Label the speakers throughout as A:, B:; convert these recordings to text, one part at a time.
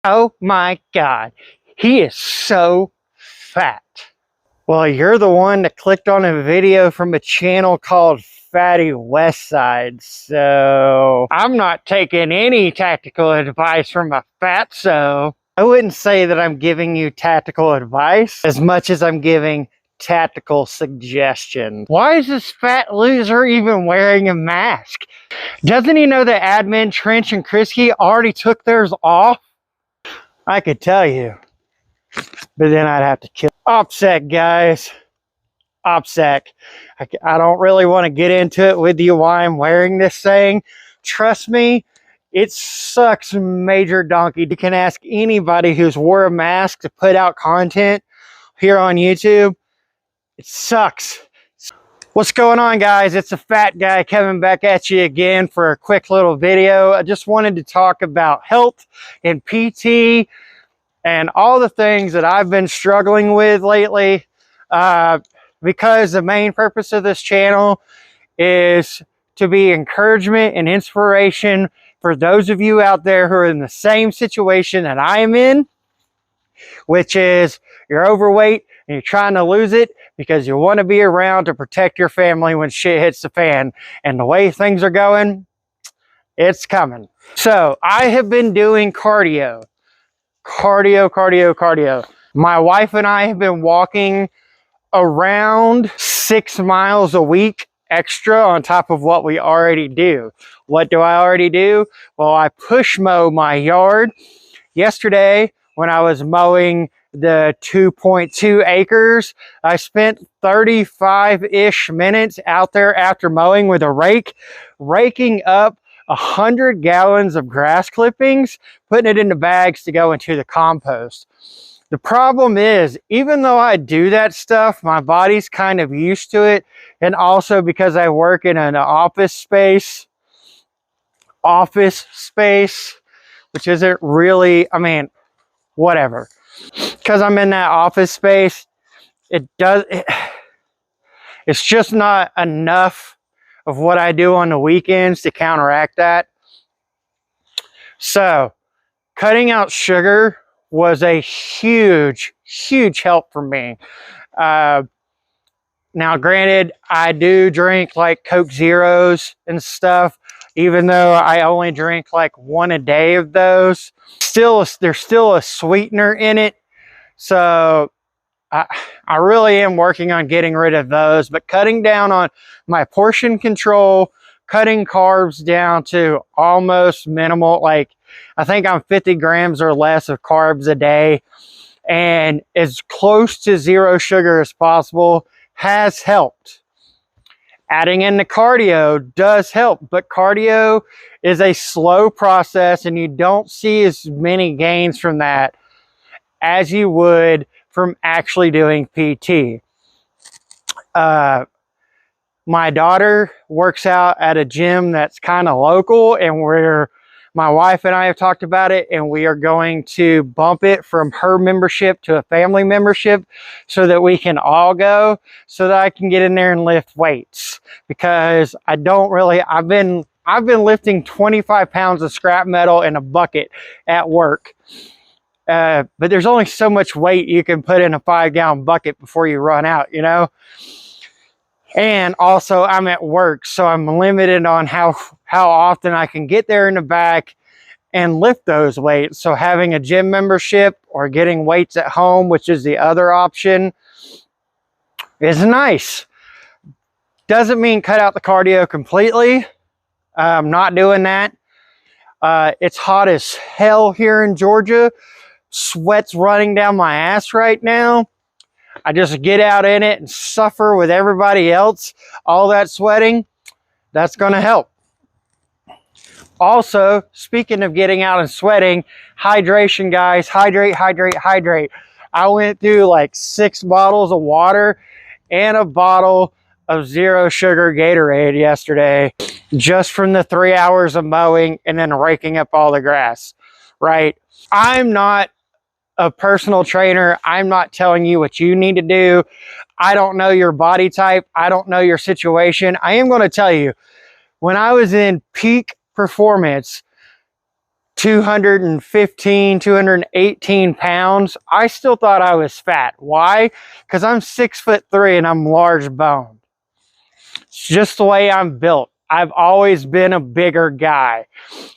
A: Oh my God, he is so fat. Well, you're the one that clicked on a video from a channel called Fatty West Side, so I'm not taking any tactical advice from a fatso. I wouldn't say that I'm giving you tactical advice as much as I'm giving tactical suggestions. Why is this fat loser even wearing a mask? Doesn't he know that Admin, Trench, and Krisky already took theirs off? I could tell you, but then I'd have to kill. OPSEC, guys. OPSEC. I don't really want to get into it with you why I'm wearing this thing. Trust me, it sucks major donkey. You can ask anybody who's wore a mask to put out content here on YouTube. It sucks. What's going on, guys? It's a fat guy coming back at you again for a quick little video. I just wanted to talk about health and PT and all the things that I've been struggling with lately, because the main purpose of this channel is to be encouragement and inspiration for those of you out there who are in the same situation that I am in, which is you're overweight and you're trying to lose it because you want to be around to protect your family when shit hits the fan. And the way things are going, it's coming. So I have been doing cardio. My wife and I have been walking around 6 miles a week extra on top of what we already do. What do I already do? Well, I push mow my yard. Yesterday, when I was mowing the 2.2 acres, I spent 35-ish minutes out there after mowing with a rake, raking up 100 gallons of grass clippings, putting it into bags to go into the compost. The problem is, even though I do that stuff, my body's kind of used to it. And also because I work in an office space, which isn't really, I mean, whatever. Because I'm in that office space, it's just not enough of what I do on the weekends to counteract that. So cutting out sugar was a huge help for me. Now granted, I do drink like Coke Zeros and stuff, even though I only drink like one a day of those. There's still a sweetener in it. So I really am working on getting rid of those, but cutting down on my portion control, cutting carbs down to almost minimal. Like I think I'm 50 grams or less of carbs a day, and as close to zero sugar as possible has helped. Adding in the cardio does help, but cardio is a slow process and you don't see as many gains from that as you would from actually doing PT. My daughter works out at a gym that's kind of local, and my wife and I have talked about it, and we are going to bump it from her membership to a family membership so that we can all go, so that I can get in there and lift weights, because I've been lifting 25 pounds of scrap metal in a bucket at work. But there's only so much weight you can put in a 5-gallon bucket before you run out, you know? And also I'm at work, so I'm limited on how often I can get there in the back and lift those weights. So having a gym membership or getting weights at home, which is the other option, is nice. Doesn't mean cut out the cardio completely. I'm not doing that. It's hot as hell here in Georgia. Sweat's running down my ass right now. I just get out in it and suffer with everybody else. All that sweating, that's going to help. Also, speaking of getting out and sweating, hydration, guys. Hydrate. I went through like 6 bottles of water and a bottle of zero sugar Gatorade yesterday, just from the 3 hours of mowing and then raking up all the grass, right? I'm not a personal trainer. I'm not telling you what you need to do. I don't know your body type. I don't know your situation. I am going to tell you, when I was in peak performance 215, 218 pounds, I still thought I was fat. Why? Because I'm 6'3" and I'm large boned. It's just the way I'm built. I've always been a bigger guy.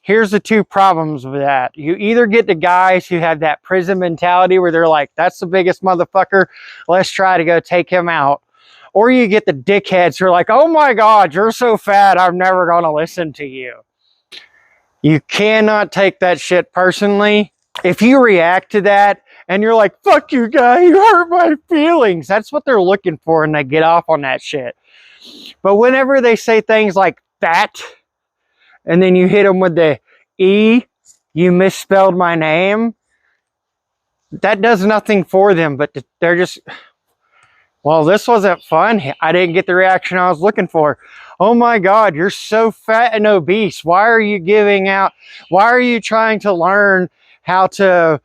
A: Here's the two problems with that. You either get the guys who have that prison mentality where they're like, that's the biggest motherfucker, let's try to go take him out. Or you get the dickheads who are like, oh my God, you're so fat, I'm never gonna listen to you. You cannot take that shit personally. If you react to that and you're like, fuck you guy, you hurt my feelings, that's what they're looking for and they get off on that shit. But whenever they say things like fat, and then you hit them with the E, you misspelled my name, that does nothing for them, but they're just, well, this wasn't fun. I didn't get the reaction I was looking for. Oh my God, you're so fat and obese. Why are you trying to learn how to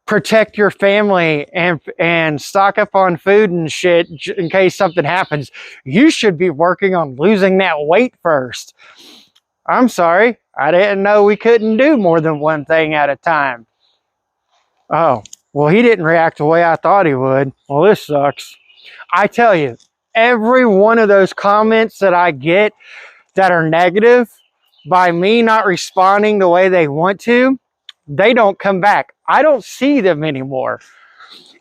A: protect your family and stock up on food and shit in case something happens? You should be working on losing that weight first. I'm sorry, I didn't know we couldn't do more than one thing at a time. Oh, well, he didn't react the way I thought he would. Well, this sucks. I tell you, every one of those comments that I get that are negative, by me not responding the way they want to, they don't come back. I don't see them anymore.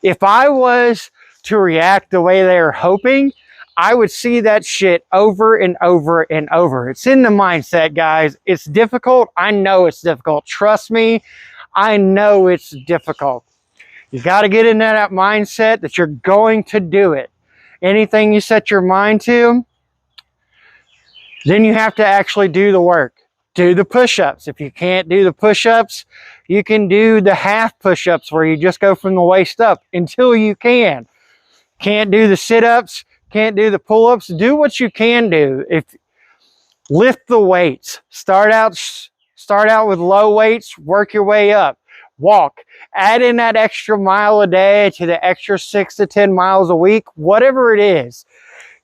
A: If I was to react the way they were hoping, I would see that shit over and over and over. It's in the mindset, guys. It's difficult. I know it's difficult. Trust me, I know it's difficult. You got to get into that mindset that you're going to do it. Anything you set your mind to, then you have to actually do the work. Do the push-ups. If you can't do the push-ups, you can do the half push-ups where you just go from the waist up until you can. Can't do the sit-ups, can't do the pull-ups, do what you can do. Lift the weights. Start out with low weights, work your way up. Walk. Add in that extra mile a day to the extra 6 to 10 miles a week, whatever it is.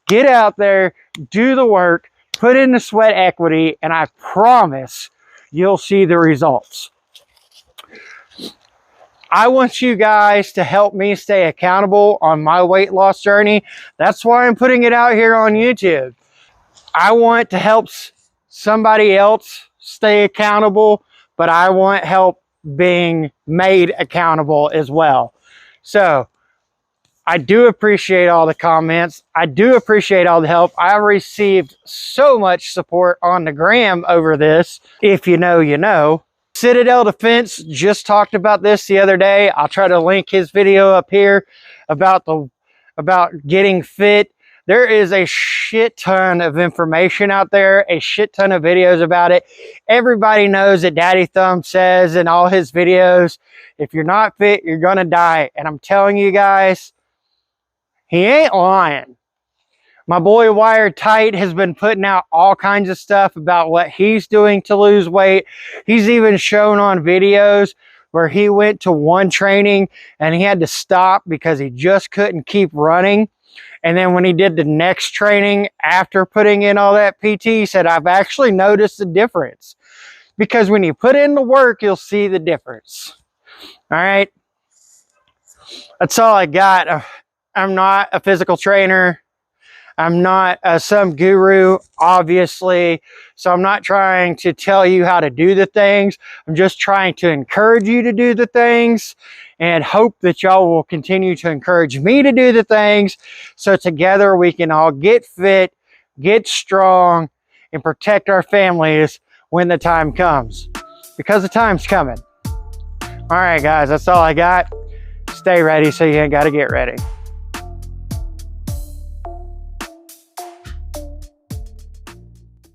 A: Get out there, do the work, put in the sweat equity, and I promise you'll see the results. I want you guys to help me stay accountable on my weight loss journey. That's why I'm putting it out here on YouTube. I want to help somebody else stay accountable, but I want help being made accountable as well. So I do appreciate all the comments. I do appreciate all the help. I received so much support on the gram over this. If you know, you know. Citadel Defense just talked about this the other day. I'll try to link his video up here about getting fit. There is a shit ton of information out there, a shit ton of videos about it. Everybody knows that Daddy Thumb says in all his videos, if you're not fit, you're gonna die. And I'm telling you guys, he ain't lying. My boy Wired Tight has been putting out all kinds of stuff about what he's doing to lose weight. He's even shown on videos where he went to one training and he had to stop because he just couldn't keep running. And then when he did the next training after putting in all that PT, he said, I've actually noticed the difference. Because when you put in the work, you'll see the difference. All right. That's all I got. I'm not a physical trainer. I'm not some guru, obviously. So I'm not trying to tell you how to do the things. I'm just trying to encourage you to do the things and hope that y'all will continue to encourage me to do the things. So together we can all get fit, get strong, and protect our families when the time comes. Because the time's coming. All right, guys, that's all I got. Stay ready so you ain't got to get ready.